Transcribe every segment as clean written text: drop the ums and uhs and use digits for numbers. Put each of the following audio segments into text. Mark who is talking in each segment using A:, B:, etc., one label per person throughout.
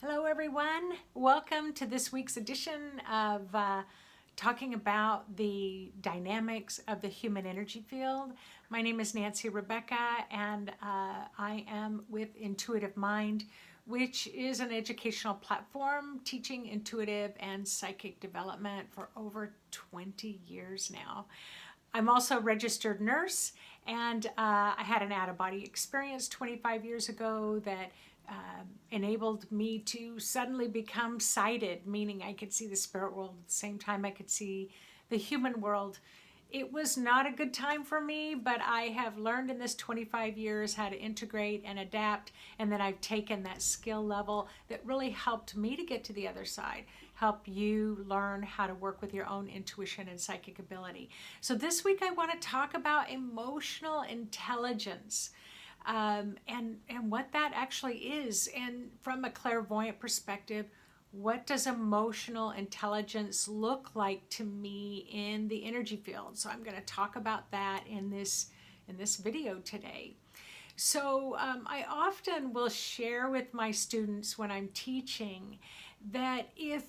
A: Hello, everyone. Welcome to this week's edition of talking about the dynamics of the human energy field. My name is Nancy Rebecca, and I am with Intuitive Mind, which is an educational platform teaching intuitive and psychic development for over 20 years now. I'm also a registered nurse, and I had an out-of-body experience 25 years ago that enabled me to suddenly become sighted, meaning I could see the spirit world at the same time I could see the human world. It was not a good time for me, but I have learned in this 25 years how to integrate and adapt, and then I've taken that skill level that really helped me to get to the other side, help you learn how to work with your own intuition and psychic ability. So this week I want to talk about emotional intelligence. And what that actually is. And from a clairvoyant perspective, what does emotional intelligence look like to me in the energy field? So I'm going to talk about that in this video today. So I often will share with my students when I'm teaching that if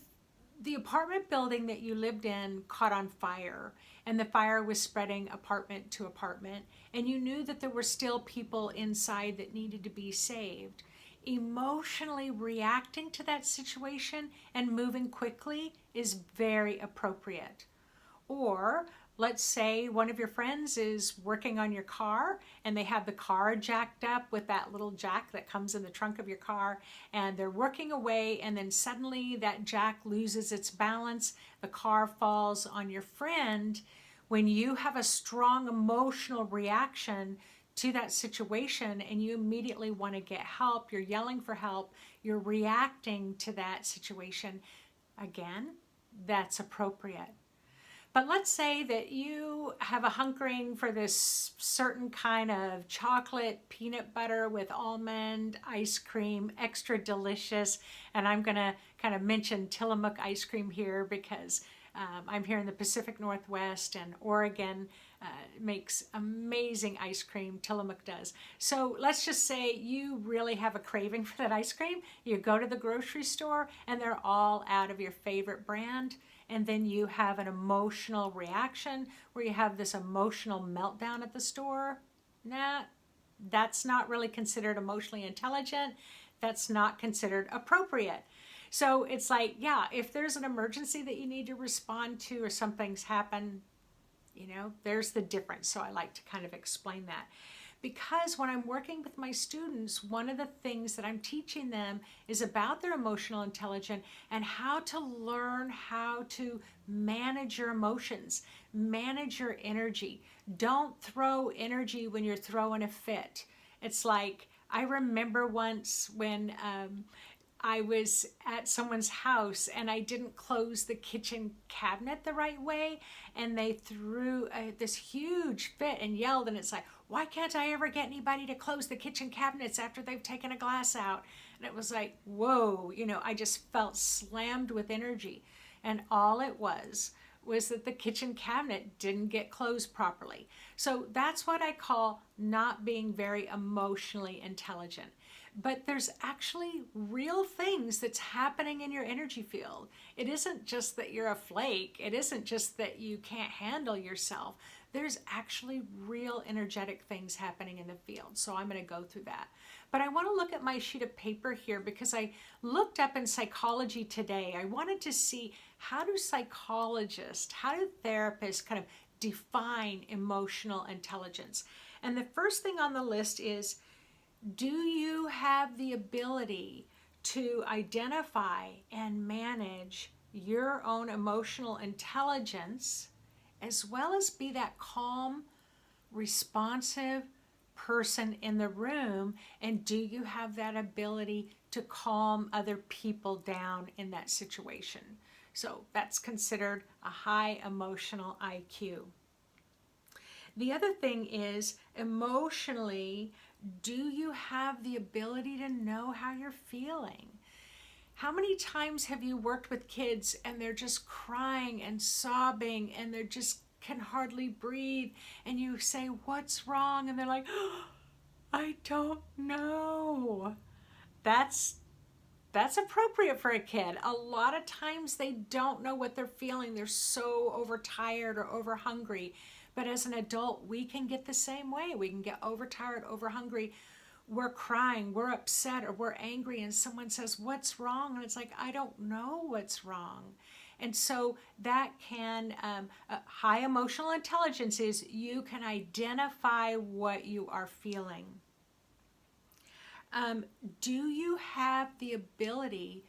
A: the apartment building that you lived in caught on fire and the fire was spreading apartment to apartment and you knew that there were still people inside that needed to be saved, emotionally reacting to that situation and moving quickly is very appropriate. Or let's say one of your friends is working on your car and they have the car jacked up with that little jack that comes in the trunk of your car, and they're working away, and then suddenly that jack loses its balance, the car falls on your friend. When you have a strong emotional reaction to that situation and you immediately want to get help, you're yelling for help, you're reacting to that situation, again, that's appropriate. But let's say that you have a hunkering for this certain kind of chocolate peanut butter with almond ice cream, extra delicious. And I'm going to kind of mention Tillamook ice cream here because I'm here in the Pacific Northwest, and Oregon makes amazing ice cream. Tillamook does. So let's just say you really have a craving for that ice cream. You go to the grocery store and they're all out of your favorite brand. And then you have an emotional reaction where you have this emotional meltdown at the store. Nah, that's not really considered emotionally intelligent. That's not considered appropriate. So it's like, yeah, if there's an emergency that you need to respond to or something's happened, there's the difference. So I like to kind of explain that. Because when I'm working with my students, one of the things that I'm teaching them is about their emotional intelligence and how to learn how to manage your emotions, manage your energy. Don't throw energy when you're throwing a fit. It's like, I remember once when I was at someone's house and I didn't close the kitchen cabinet the right way, and they threw this huge fit and yelled, and it's like, why can't I ever get anybody to close the kitchen cabinets after they've taken a glass out? And it was like, whoa, I just felt slammed with energy. And all it was that the kitchen cabinet didn't get closed properly. So that's what I call not being very emotionally intelligent. But there's actually real things that's happening in your energy field. It isn't just that you're a flake. It isn't just that you can't handle yourself. There's actually real energetic things happening in the field. So I'm going to go through that. But I want to look at my sheet of paper here because I looked up in Psychology Today. I wanted to see, how do psychologists, how do therapists kind of define emotional intelligence? And the first thing on the list is, do you have the ability to identify and manage your own emotional intelligence, as well as be that calm, responsive person in the room? And do you have that ability to calm other people down in that situation? So that's considered a high emotional IQ. The other thing is, emotionally, do you have the ability to know how you're feeling? How many times have you worked with kids and they're just crying and sobbing and they're just can hardly breathe, and you say, what's wrong? And they're like, oh, I don't know. That's that's appropriate for a kid. A lot of times they don't know what they're feeling. They're so overtired or over hungry. But as an adult, we can get the same way. We can get overtired, over hungry. We're crying, we're upset, or we're angry, and someone says, "What's wrong?" And it's like, I don't know what's wrong. And so that can, high emotional intelligence is you can identify what you are feeling. Do you have the ability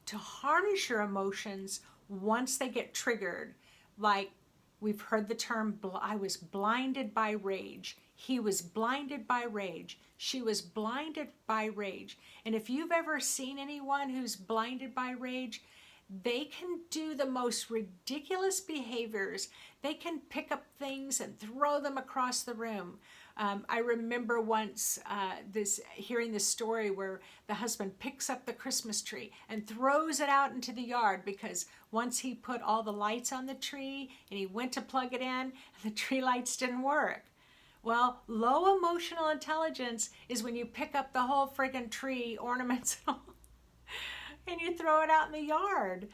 A: to harness your emotions once they get triggered? Like we've heard the term, I was blinded by rage. He was blinded by rage. She was blinded by rage. And if you've ever seen anyone who's blinded by rage, they can do the most ridiculous behaviors. They can pick up things and throw them across the room. I remember once hearing this story where the husband picks up the Christmas tree and throws it out into the yard because once he put all the lights on the tree and he went to plug it in, the tree lights didn't work. Well, low emotional intelligence is when you pick up the whole friggin' tree, ornaments and you throw it out in the yard.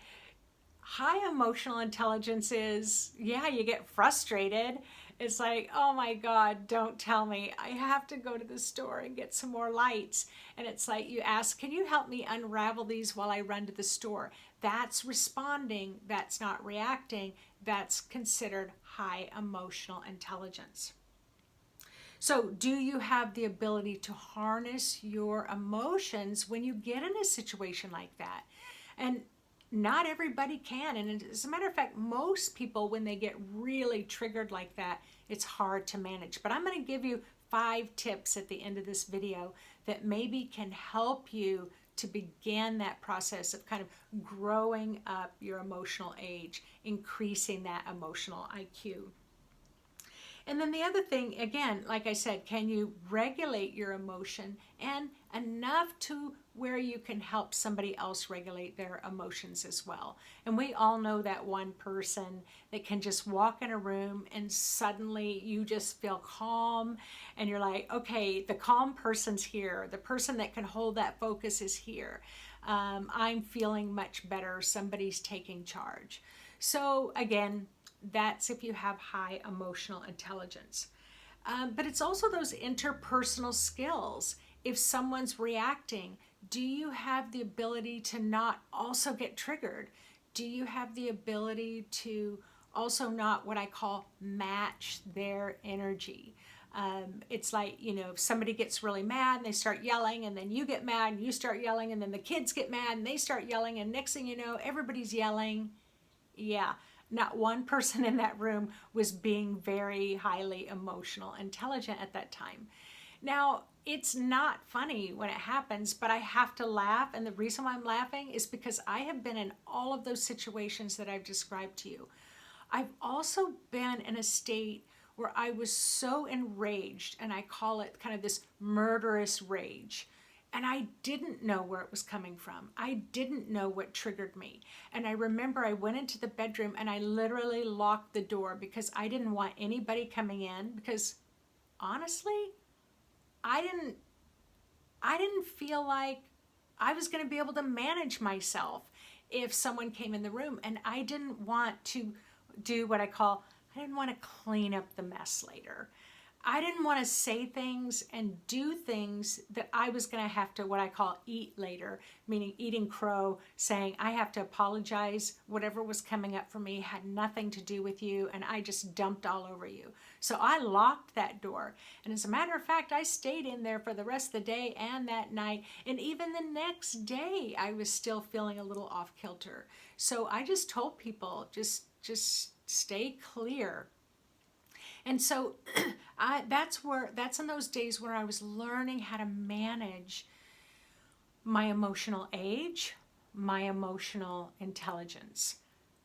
A: High emotional intelligence is, yeah, you get frustrated. It's like, oh my God, don't tell me. I have to go to the store and get some more lights. And it's like you ask, can you help me unravel these while I run to the store? That's responding. That's not reacting. That's considered high emotional intelligence. So do you have the ability to harness your emotions when you get in a situation like that? And not everybody can. And as a matter of fact, most people, when they get really triggered like that, it's hard to manage. But I'm going to give you 5 tips at the end of this video that maybe can help you to begin that process of kind of growing up your emotional age, increasing that emotional IQ. And then the other thing, again, like I said, can you regulate your emotion and enough to where you can help somebody else regulate their emotions as well? And we all know that one person that can just walk in a room and suddenly you just feel calm and you're like, okay, the calm person's here. The person that can hold that focus is here. I'm feeling much better. Somebody's taking charge. So again, that's if you have high emotional intelligence. But it's also those interpersonal skills. If someone's reacting, do you have the ability to not also get triggered? Do you have the ability to also not what I call match their energy? It's like, if somebody gets really mad and they start yelling, and then you get mad and you start yelling, and then the kids get mad and they start yelling, and next thing you know, everybody's yelling. Yeah. Not one person in that room was being very highly emotional intelligent at that time. Now, it's not funny when it happens, but I have to laugh. And the reason why I'm laughing is because I have been in all of those situations that I've described to you. I've also been in a state where I was so enraged, and I call it kind of this murderous rage. And I didn't know where it was coming from. I didn't know what triggered me. And I remember I went into the bedroom and I literally locked the door because I didn't want anybody coming in, because honestly, I didn't feel like I was going to be able to manage myself if someone came in the room. And I didn't want to do what I didn't want to clean up the mess later. I didn't want to say things and do things that I was going to have to, what I call, eat later, meaning eating crow, saying I have to apologize. Whatever was coming up for me had nothing to do with you, and I just dumped all over you. So I locked that door. And as a matter of fact, I stayed in there for the rest of the day and that night. And even the next day, I was still feeling a little off kilter. So I just told people, just stay clear. And so that's in those days where I was learning how to manage my emotional age, my emotional intelligence.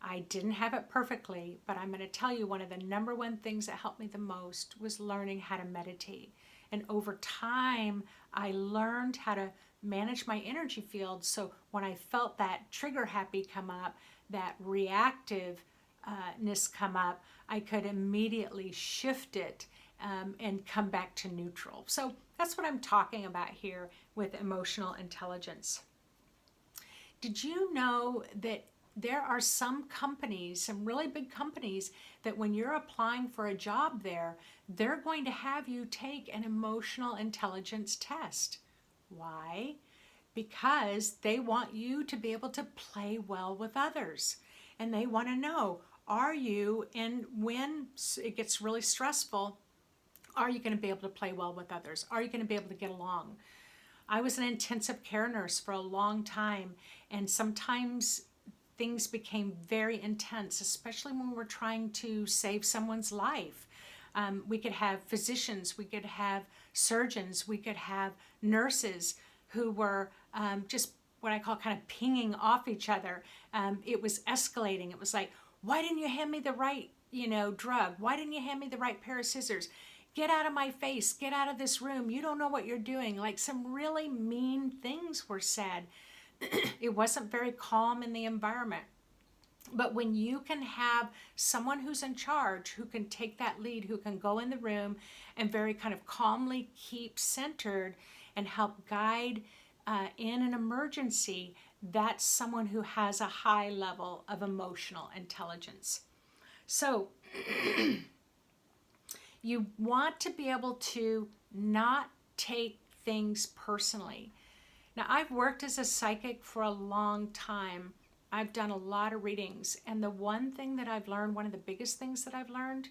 A: I didn't have it perfectly, but I'm going to tell you one of the number one things that helped me the most was learning how to meditate. And over time, I learned how to manage my energy field. So when I felt that trigger happy come up, that reactiveness come up, I could immediately shift it and come back to neutral. So that's what I'm talking about here with emotional intelligence. Did you know that there are some companies, some really big companies, that when you're applying for a job there, they're going to have you take an emotional intelligence test? Why? Because they want you to be able to play well with others. And they want to know, are you, and when it gets really stressful, are you going to be able to play well with others? Are you going to be able to get along? I was an intensive care nurse for a long time, and sometimes things became very intense, especially when we're trying to save someone's life. We could have physicians, we could have surgeons, we could have nurses who were just what I call kind of pinging off each other. It was escalating. It was like, why didn't you hand me the right, drug? Why didn't you hand me the right pair of scissors? Get out of my face. Get out of this room. You don't know what you're doing. Like, some really mean things were said. It wasn't very calm in the environment. But when you can have someone who's in charge, who can take that lead, who can go in the room and very kind of calmly keep centered and help guide in an emergency, that's someone who has a high level of emotional intelligence. So you want to be able to not take things personally. Now, I've worked as a psychic for a long time. I've done a lot of readings, and the one thing that I've learned, one of the biggest things that I've learned,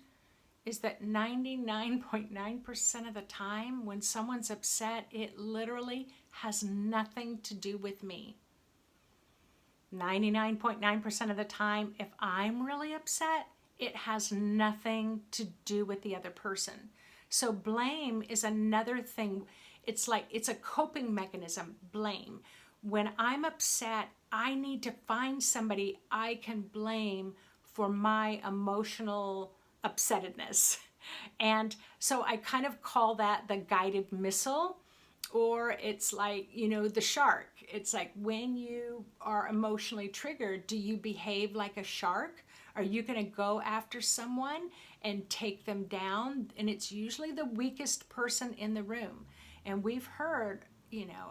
A: is that 99.9% of the time when someone's upset, it literally has nothing to do with me. 99.9% of the time, if I'm really upset, it has nothing to do with the other person. So blame is another thing. It's like, it's a coping mechanism, blame. When I'm upset, I need to find somebody I can blame for my emotional upsettedness. And so I kind of call that the guided missile, or it's like, the shark. It's like, when you are emotionally triggered, do you behave like a shark? Are you going to go after someone and take them down? And it's usually the weakest person in the room. And we've heard,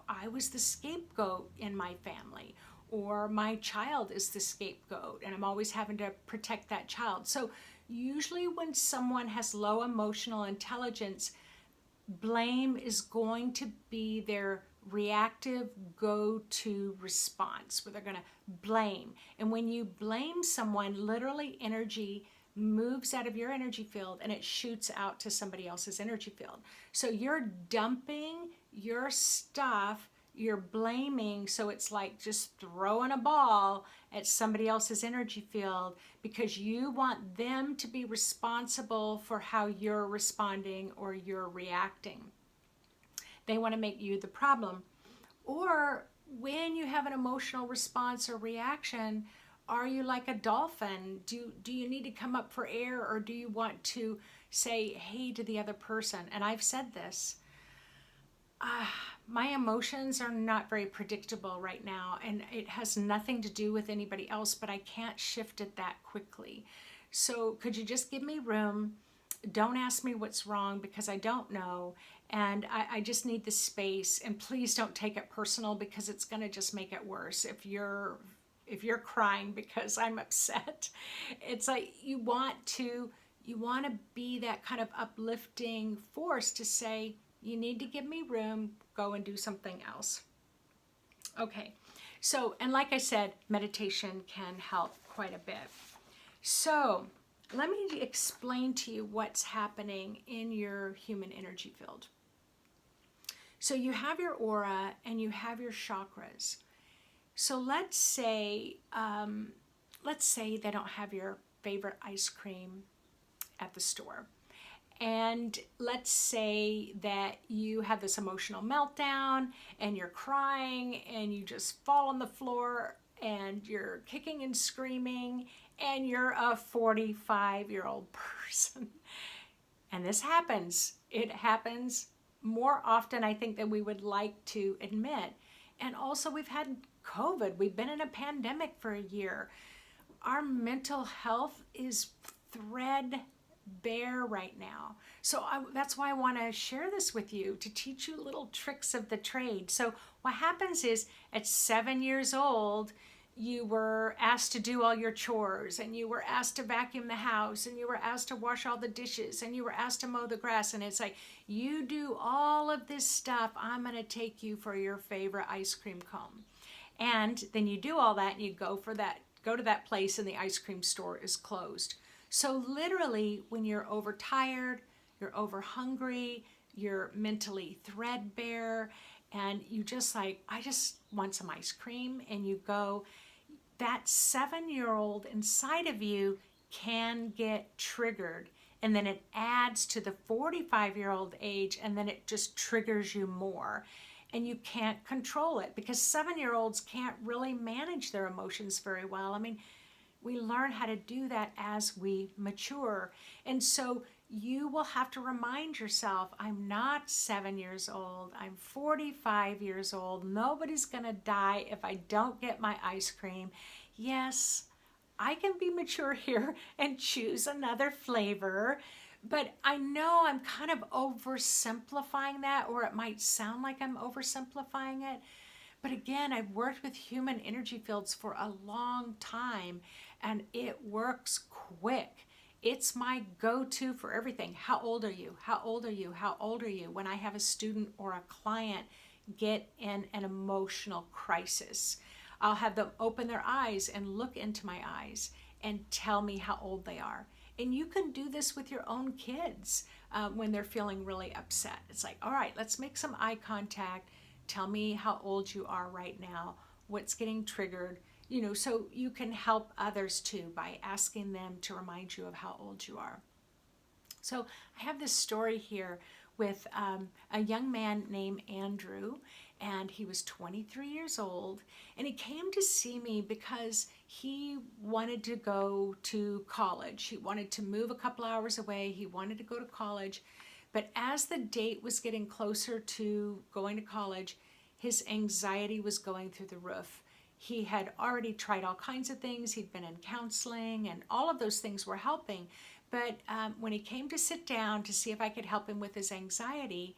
A: I was the scapegoat in my family, or my child is the scapegoat, and I'm always having to protect that child. So usually when someone has low emotional intelligence, blame is going to be their reactive go-to response, where they're going to blame. And when you blame someone, literally energy moves out of your energy field and it shoots out to somebody else's energy field. So you're dumping your stuff, you're blaming, so it's like just throwing a ball at somebody else's energy field because you want them to be responsible for how you're responding or you're reacting. They want to make you the problem. Or when you have an emotional response or reaction, are you like a dolphin? Do you need to come up for air, or do you want to say hey to the other person? And I've said this. My emotions are not very predictable right now, and it has nothing to do with anybody else, but I can't shift it that quickly. So could you just give me room? Don't ask me what's wrong, because I don't know, and I just need the space. And please don't take it personal, because it's going to just make it worse if you're crying because I'm upset. It's like you want to be that kind of uplifting force to say, you need to give me room, go and do something else. Okay, so, and like I said, meditation can help quite a bit. So let me explain to you what's happening in your human energy field. So you have your aura and you have your chakras. So let's say they don't have your favorite ice cream at the store. And let's say that you have this emotional meltdown and you're crying and you just fall on the floor and you're kicking and screaming, and you're a 45-year-old person. And this happens. It happens more often, I think, than we would like to admit. And also, we've had COVID. We've been in a pandemic for a year. Our mental health is threadbare right now. So that's why I want to share this with you, to teach you little tricks of the trade. So What happens is at 7 years old, you were asked to do all your chores, and you were asked to vacuum the house, and you were asked to wash all the dishes, and you were asked to mow the grass. And it's like, you do all of this stuff, I'm going to take you for your favorite ice cream cone. And then you do all that and you go to that place and the ice cream store is closed. So literally, when you're overtired, you're over hungry, you're mentally threadbare, and you just like, I just want some ice cream, and you go, that 7-year-old inside of you can get triggered. And then it adds to the 45-year-old age, and then it just triggers you more. And you can't control it because 7-year-olds can't really manage their emotions very well. I mean, we learn how to do that as we mature. And so you will have to remind yourself, I'm not 7 years old. I'm 45 years old. Nobody's going to die if I don't get my ice cream. Yes, I can be mature here and choose another flavor. But I know I'm kind of oversimplifying that, or it might sound like I'm oversimplifying it. But again, I've worked with human energy fields for a long time, and it works quick. It's my go-to for everything. How old are you? How old are you? How old are you? When I have a student or a client get in an emotional crisis, I'll have them open their eyes and look into my eyes and tell me how old they are. And you can do this with your own kids when they're feeling really upset. It's like, all right, let's make some eye contact. Tell me how old you are right now. What's getting triggered? You know, so you can help others too by asking them to remind you of how old you are. So I have this story here with a young man named Andrew, and he was 23 years old, and he came to see me because he wanted to go to college. He wanted to move a couple hours away. He wanted to go to college, but as the date was getting closer to going to college, his anxiety was going through the roof. He had already tried all kinds of things. He'd been in counseling, and all of those things were helping. But when he came to sit down to see if I could help him with his anxiety,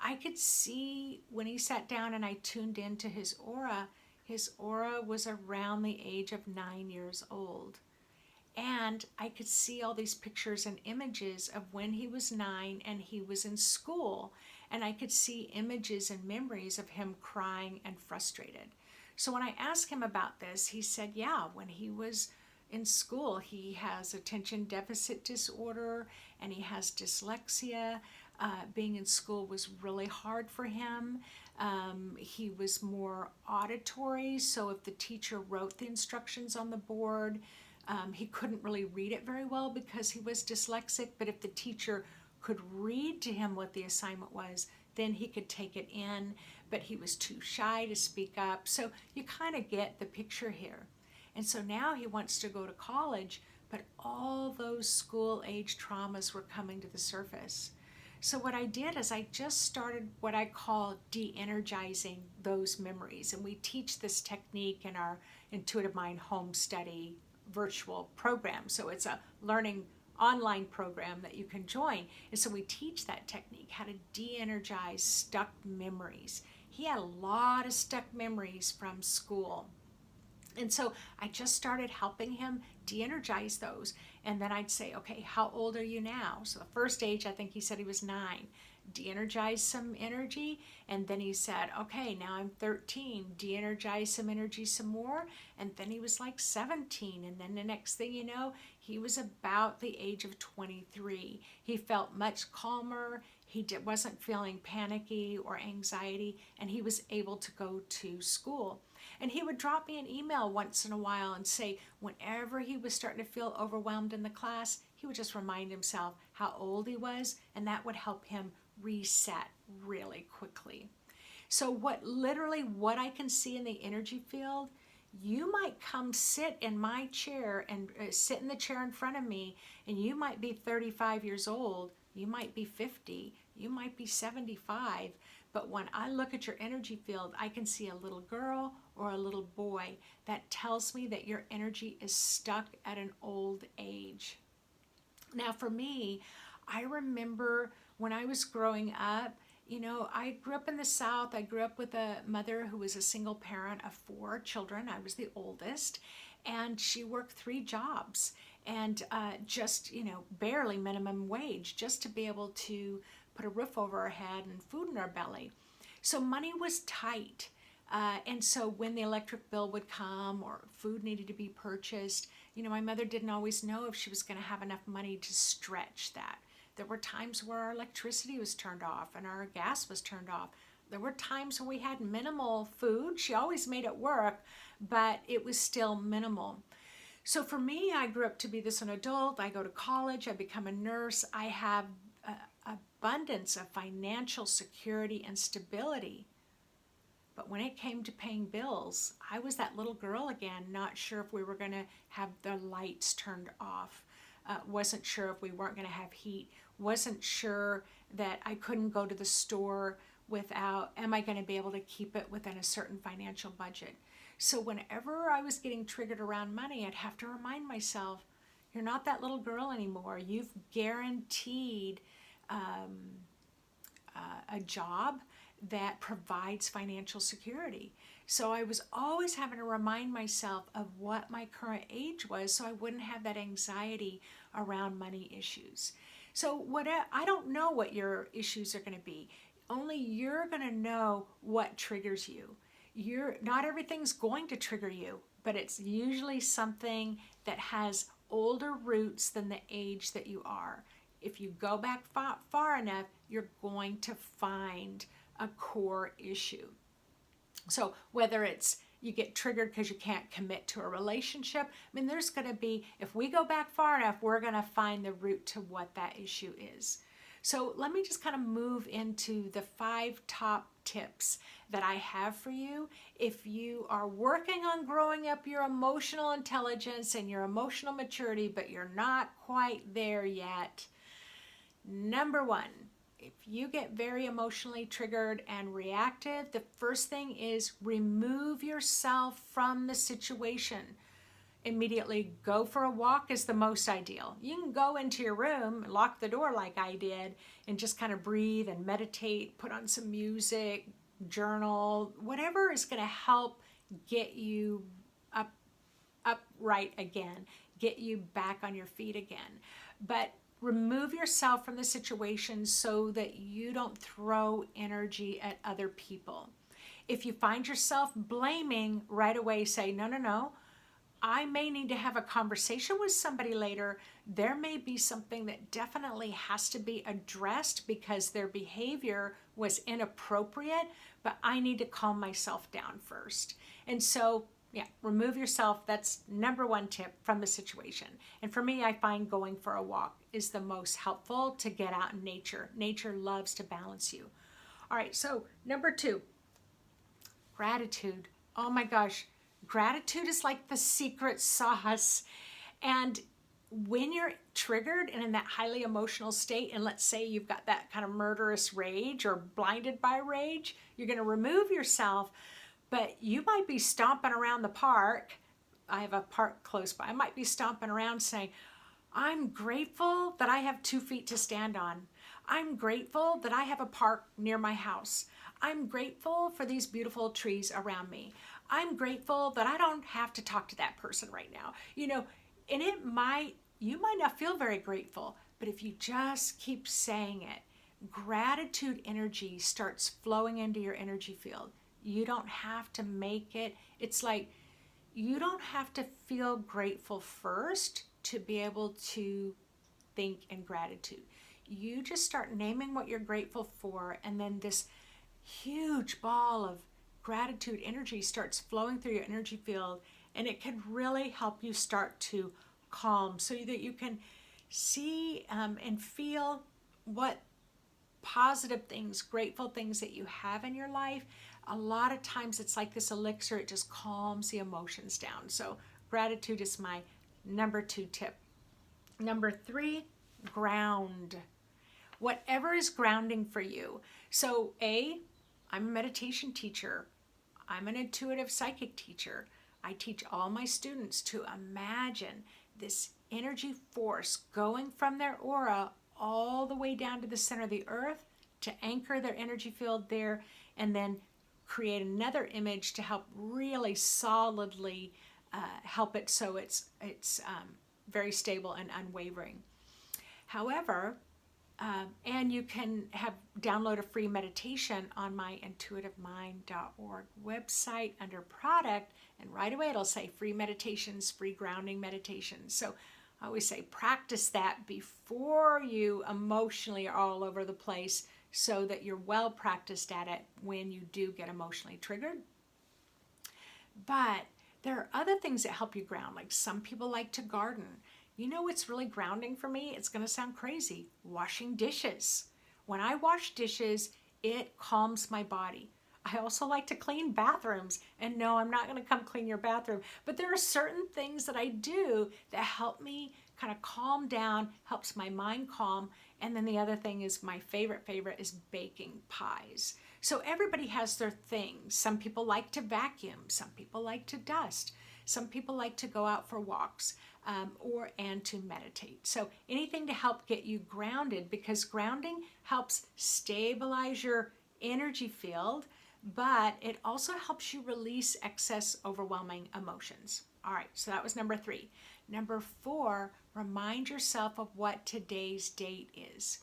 A: I could see when he sat down and I tuned into his aura was around the age of 9 years old. And I could see all these pictures and images of when he was 9 and he was in school. And I could see images and memories of him crying and frustrated. So when I asked him about this, he said, yeah, when he was in school, he has attention deficit disorder and he has dyslexia. Being in school was really hard for him. He was more auditory, so if the teacher wrote the instructions on the board, he couldn't really read it very well because he was dyslexic, but if the teacher could read to him what the assignment was, then he could take it in, but he was too shy to speak up. So you kind of get the picture here. And so now he wants to go to college, but all those school-age traumas were coming to the surface. So what I did is I just started what I call de-energizing those memories. And we teach this technique in our Intuitive Mind Home Study virtual program. So it's a learning online program that you can join. And so we teach that technique, how to de-energize stuck memories. He had a lot of stuck memories from school. And so I just started helping him de-energize those. And then I'd say, okay, how old are you now? So the first age, I think he said he was 9. De-energize some energy. And then he said, okay, now I'm 13. De-energize some energy some more. And then he was like 17. And then the next thing you know, he was about the age of 23. He felt much calmer. He wasn't feeling panicky or anxiety. And he was able to go to school. And he would drop me an email once in a while and say whenever he was starting to feel overwhelmed in the class, he would just remind himself how old he was, and that would help him reset really quickly. So what I can see in the energy field, you might come sit in my chair and sit in the chair in front of me, and you might be 35 years old, you might be 50, you might be 75, but when I look at your energy field, I can see a little girl or a little boy. That tells me that your energy is stuck at an old age. Now for me, I remember when I was growing up, I grew up in the South. I grew up with a mother who was a single parent of 4 children. I was the oldest, and she worked 3 jobs and just, barely minimum wage just to be able to put a roof over our head and food in our belly. So money was tight. And so when the electric bill would come or food needed to be purchased, my mother didn't always know if she was going to have enough money to stretch that. There were times where our electricity was turned off and our gas was turned off. There were times when we had minimal food. She always made it work, but it was still minimal. So for me, I grew up to be this an adult. I go to college, I become a nurse. I have abundance of financial security and stability. But when it came to paying bills, I was that little girl again, not sure if we were going to have the lights turned off. Wasn't sure if we weren't going to have heat. Wasn't sure that I couldn't go to the store without, am I going to be able to keep it within a certain financial budget? So whenever I was getting triggered around money, I'd have to remind myself, you're not that little girl anymore. You've guaranteed a job that provides financial security. So I was always having to remind myself of what my current age was so I wouldn't have that anxiety around money issues. So I don't know what your issues are going to be. Only you're going to know what triggers you. Not everything's going to trigger you, but it's usually something that has older roots than the age that you are. If you go back far enough, you're going to find a core issue. So whether it's you get triggered because you can't commit to a relationship, there's going to be, if we go back far enough, we're going to find the root to what that issue is. So let me just kind of move into the 5 top tips that I have for you if you are working on growing up your emotional intelligence and your emotional maturity, but you're not quite there yet. Number 1, if you get very emotionally triggered and reactive, the first thing is remove yourself from the situation. Immediately go for a walk is the most ideal. You can go into your room, lock the door like I did, and just kind of breathe and meditate, put on some music, journal, whatever is going to help get you upright again, get you back on your feet again. But remove yourself from the situation so that you don't throw energy at other people. If you find yourself blaming, right away say, no, I may need to have a conversation with somebody later. There may be something that definitely has to be addressed because their behavior was inappropriate, but I need to calm myself down first. And so remove yourself. That's number 1 tip from the situation. And for me, I find going for a walk is the most helpful to get out in nature. Nature loves to balance you. All right, so number 2, gratitude. Oh my gosh, gratitude is like the secret sauce. And when you're triggered and in that highly emotional state, and let's say you've got that kind of murderous rage or blinded by rage, you're going to remove yourself. But you might be stomping around the park. I have a park close by. I might be stomping around saying, I'm grateful that I have 2 feet to stand on. I'm grateful that I have a park near my house. I'm grateful for these beautiful trees around me. I'm grateful that I don't have to talk to that person right now. And you might not feel very grateful, but if you just keep saying it, gratitude energy starts flowing into your energy field. You don't have to make it. It's like you don't have to feel grateful first to be able to think in gratitude. You just start naming what you're grateful for, and then this huge ball of gratitude energy starts flowing through your energy field, and it can really help you start to calm so that you can see and feel what positive things, grateful things that you have in your life. A lot of times it's like this elixir, it just calms the emotions down. So gratitude is my number 2 tip. Number 3, ground. Whatever is grounding for you. So I'm a meditation teacher. I'm an intuitive psychic teacher. I teach all my students to imagine this energy force going from their aura all the way down to the center of the earth to anchor their energy field there, and then create another image to help really solidly help it so it's very stable and unwavering. However, and you can download a free meditation on my intuitivemind.org website under product, and right away it'll say free meditations, free grounding meditations. So I always say practice that before you emotionally are all over the place, so that you're well practiced at it when you do get emotionally triggered. But there are other things that help you ground. Like some people like to garden. You know what's really grounding for me? It's going to sound crazy. Washing dishes. When I wash dishes, it calms my body. I also like to clean bathrooms. And no, I'm not going to come clean your bathroom. But there are certain things that I do that help me kind of calm down, helps my mind calm. And then the other thing is my favorite is baking pies. So everybody has their things. Some people like to vacuum. Some people like to dust. Some people like to go out for walks and to meditate. So anything to help get you grounded, because grounding helps stabilize your energy field, but it also helps you release excess overwhelming emotions. All right, so that was number 3. Number 4, remind yourself of what today's date is.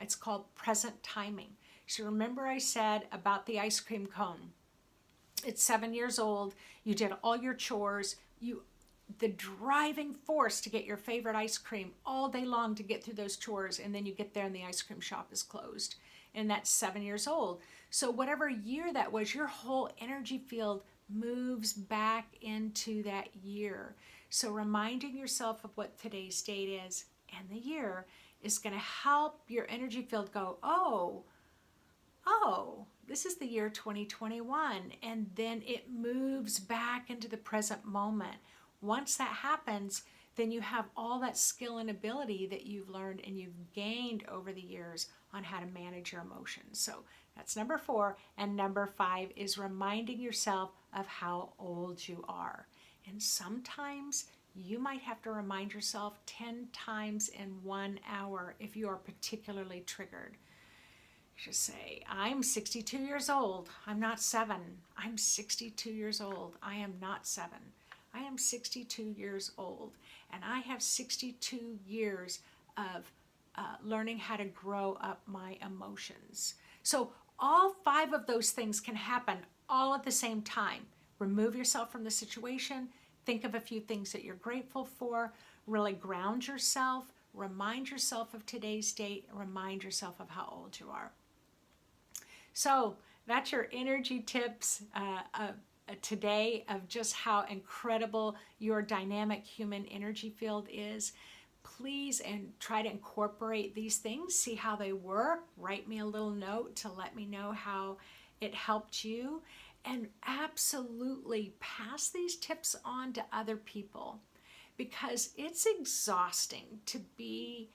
A: It's called present timing. So remember I said about the ice cream cone. It's 7 years old. You did all your chores. The driving force to get your favorite ice cream all day long to get through those chores, and then you get there and the ice cream shop is closed. And that's 7 years old. So whatever year that was, your whole energy field moves back into that year. So reminding yourself of what today's date is and the year is going to help your energy field go, oh, this is the year 2021. And then it moves back into the present moment. Once that happens, then you have all that skill and ability that you've learned and you've gained over the years on how to manage your emotions. So that's number 4. And number 5 is reminding yourself of how old you are. And sometimes you might have to remind yourself 10 times in 1 hour if you are particularly triggered. Just say, I'm 62 years old. I'm not 7. I'm 62 years old. I am not 7. I am 62 years old. And I have 62 years of learning how to grow up my emotions. So all 5 of those things can happen all at the same time. Remove yourself from the situation. Think of a few things that you're grateful for. Really ground yourself. Remind yourself of today's date. Remind yourself of how old you are. So that's your energy tips today of just how incredible your dynamic human energy field is. Please and try to incorporate these things. See how they work. Write me a little note to let me know how it helped you. And absolutely pass these tips on to other people, because it's exhausting to be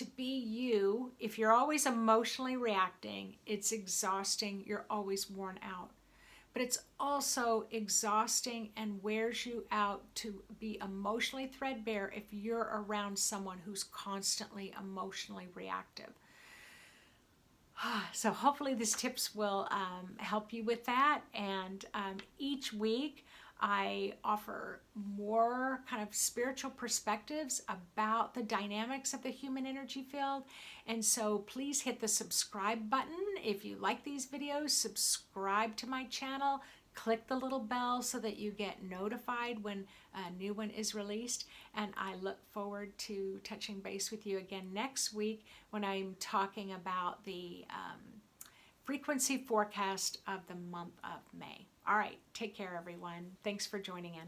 A: you. If you're always emotionally reacting, it's exhausting. You're always worn out. But it's also exhausting and wears you out to be emotionally threadbare if you're around someone who's constantly emotionally reactive. So hopefully these tips will help you with that. And each week I offer more kind of spiritual perspectives about the dynamics of the human energy field. And so please hit the subscribe button. If you like these videos, subscribe to my channel. Click the little bell so that you get notified when a new one is released. And I look forward to touching base with you again next week when I'm talking about the frequency forecast of the month of May. All right, take care, everyone. Thanks for joining in.